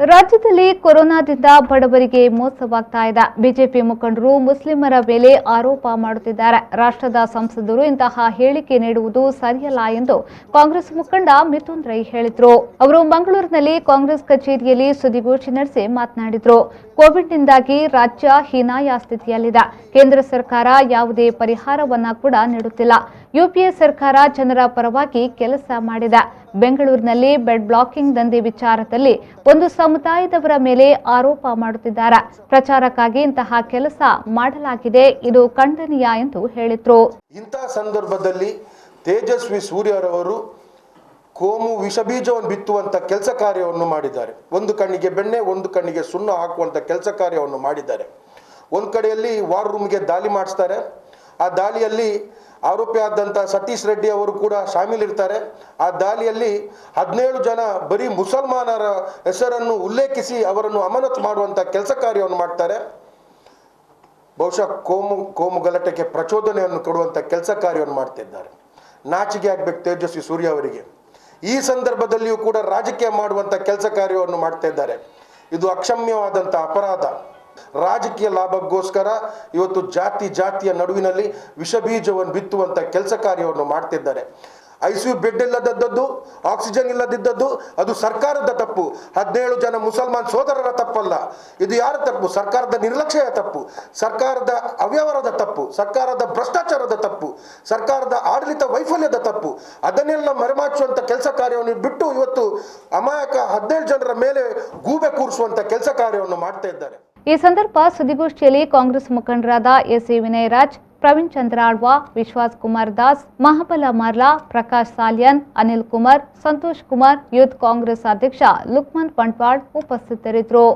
ರಾಜ್ಯದಲ್ಲಿ ಕೊರೋನಾದಿಂದ ಬಡವರಿಗೆ ಮೋಸವಾಗ್ತಾ ಇದೆ. ಬಿಜೆಪಿ ಮುಖಂಡರು ಮುಸ್ಲಿಮರ ಮೇಲೆ ಆರೋಪ ಮಾಡುತ್ತಿದ್ದಾರೆ. ರಾಷ್ಟ್ರದ ಸಂಸದರು ಇಂತಹ ಹೇಳಿಕೆ ನೀಡುವುದು ಸರಿಯಲ್ಲ ಎಂದು ಕಾಂಗ್ರೆಸ್ ಮುಖಂಡ ಮಿಥುನ್ ರೈ ಹೇಳಿದರು. ಅವರು ಮಂಗಳೂರಿನಲ್ಲಿ ಕಾಂಗ್ರೆಸ್ ಕಚೇರಿಯಲ್ಲಿ ಸುದ್ದಿಗೋಷ್ಠಿ ನಡೆಸಿ ಮಾತನಾಡಿದರು. ಕೋವಿಡ್ನಿಂದಾಗಿ ರಾಜ್ಯ ಹೀನಾಯ ಸ್ಥಿತಿಯಲ್ಲಿದೆ. ಕೇಂದ್ರ ಸರ್ಕಾರ ಯಾವುದೇ ಪರಿಹಾರವನ್ನ ಕೂಡ ನೀಡುತ್ತಿಲ್ಲ. ಯುಪಿಎ ಸರ್ಕಾರ ಜನರ ಪರವಾಗಿ ಕೆಲಸ ಮಾಡಿದೆ. ಬೆಂಗಳೂರಿನಲ್ಲಿ ಬೆಡ್ ಬ್ಲಾಕಿಂಗ್ ದಂಧೆ ವಿಚಾರದಲ್ಲಿ ಒಂದು ಸಮುದಾಯದವರ ಮೇಲೆ ಆರೋಪ ಮಾಡುತ್ತಿದ್ದಾರೆ. ಪ್ರಚಾರಕ್ಕಾಗಿ ಇಂತಹ ಕೆಲಸ ಮಾಡಲಾಗಿದೆ. ಇದು ಖಂಡನೀಯ ಎಂದು ಹೇಳಿದರು. ಇಂತಹ ಸಂದರ್ಭದಲ್ಲಿ ತೇಜಸ್ವಿ ಸೂರ್ಯರವರು ಕೋಮು ವಿಷಬೀಜವನ್ನು ಬಿತ್ತುವಂತ ಕೆಲಸ ಕಾರ್ಯವನ್ನು ಮಾಡಿದ್ದಾರೆ. ಒಂದು ಕಣ್ಣಿಗೆ ಬೆಣ್ಣೆ, ಒಂದು ಕಣ್ಣಿಗೆ ಸುಣ್ಣ ಹಾಕುವಂತ ಕೆಲಸ ಕಾರ್ಯವನ್ನು ಮಾಡಿದ್ದಾರೆ. ಒಂದು ಕಡೆಯಲ್ಲಿ ವಾರ್ ರೂಮ್ಗೆ ದಾಳಿ ಮಾಡಿಸ್ತಾರೆ. ಆ ದಾಳಿಯಲ್ಲಿ ಆರೋಪಿಯಾದಂಥ ಸತೀಶ್ ರೆಡ್ಡಿ ಅವರು ಕೂಡ ಶಾಮೀಲಿರ್ತಾರೆ. ಆ ದಾಳಿಯಲ್ಲಿ 17 ಜನ ಬರೀ ಮುಸಲ್ಮಾನರ ಹೆಸರನ್ನು ಉಲ್ಲೇಖಿಸಿ ಅವರನ್ನು ಅಮಾನತು ಮಾಡುವಂಥ ಕೆಲಸ ಕಾರ್ಯವನ್ನು ಮಾಡ್ತಾರೆ. ಬಹುಶಃ ಕೋಮು ಗಲಾಟೆಗೆ ಪ್ರಚೋದನೆಯನ್ನು ಕೊಡುವಂಥ ಕೆಲಸ ಕಾರ್ಯವನ್ನು ಮಾಡ್ತಿದ್ದಾರೆ. ನಾಚಿಕೆ ಆಗ್ಬೇಕು ತೇಜಸ್ವಿ ಸೂರ್ಯ ಅವರಿಗೆ. ಈ ಸಂದರ್ಭದಲ್ಲಿಯೂ ಕೂಡ ರಾಜಕೀಯ ಮಾಡುವಂಥ ಕೆಲಸ ಕಾರ್ಯವನ್ನು ಮಾಡ್ತಾ ಇದ್ದಾರೆ. ಇದು ಅಕ್ಷಮ್ಯವಾದಂಥ ಅಪರಾಧ. ರಾಜಕೀಯ ಲಾಭಕ್ಕೋಸ್ಕರ ಇವತ್ತು ಜಾತಿಯ ನಡುವಿನಲ್ಲಿ ವಿಷಬೀಜವನ್ನು ಬಿತ್ತುವಂತ ಕೆಲಸ ಕಾರ್ಯವನ್ನು ಮಾಡ್ತಿದ್ದಾರೆ. ICU ಬೆಡ್ ಇಲ್ಲದದ್ದು, ಆಕ್ಸಿಜನ್ ಇಲ್ಲದಿದ್ದದ್ದು ಅದು ಸರ್ಕಾರದ ತಪ್ಪು. 17 ಜನ ಮುಸಲ್ಮಾನ್ ಸೋದರರ ತಪ್ಪಲ್ಲ. ಇದು ಯಾರ ತಪ್ಪು? ಸರ್ಕಾರದ ನಿರ್ಲಕ್ಷ್ಯ ತಪ್ಪು, ಸರ್ಕಾರದ ಅವ್ಯವಹಾರದ ತಪ್ಪು, ಸರ್ಕಾರದ ಭ್ರಷ್ಟಾಚಾರದ ತಪ್ಪು, ಸರ್ಕಾರದ ಆಡಳಿತ ವೈಫಲ್ಯದ ತಪ್ಪು. ಅದನ್ನೆಲ್ಲ ಮರೆಮಾಚುವಂತ ಕೆಲಸ ಕಾರ್ಯವನ್ನು ಬಿಟ್ಟು ಇವತ್ತು ಅಮಾಯಕ 17 ಜನರ ಮೇಲೆ ಗೂಬೆ ಕೂರಿಸುವಂತ ಕೆಲಸ ಕಾರ್ಯವನ್ನು ಮಾಡ್ತಾ ಇದ್ದಾರೆ. ಈ ಸಂದರ್ಭ ಸುದ್ದಿಗೋಷ್ಠಿಯಲ್ಲಿ ಕಾಂಗ್ರೆಸ್ ಮುಖಂಡರಾದ ಎಸ್ಸಿ ವಿನಯರಾಜ್, ಪ್ರವೀಣ್ ಚಂದ್ರ ಆಳ್ವಾ, ವಿಶ್ವಾಸ್ ಕುಮಾರ್ ದಾಸ್, ಮಹಾಬಲ ಮಾರ್ಲಾ, ಪ್ರಕಾಶ್ ಸಾಲ್ಯನ್, ಅನಿಲ್ ಕುಮಾರ್, ಸಂತೋಷ್ ಕುಮಾರ್, ಯೂತ್ ಕಾಂಗ್ರೆಸ್ ಅಧ್ಯಕ್ಷ ಲುಕ್ಮನ್ ಪಂಟ್ವಾಡ್ ಉಪಸ್ಥಿತರಿದ್ದರು.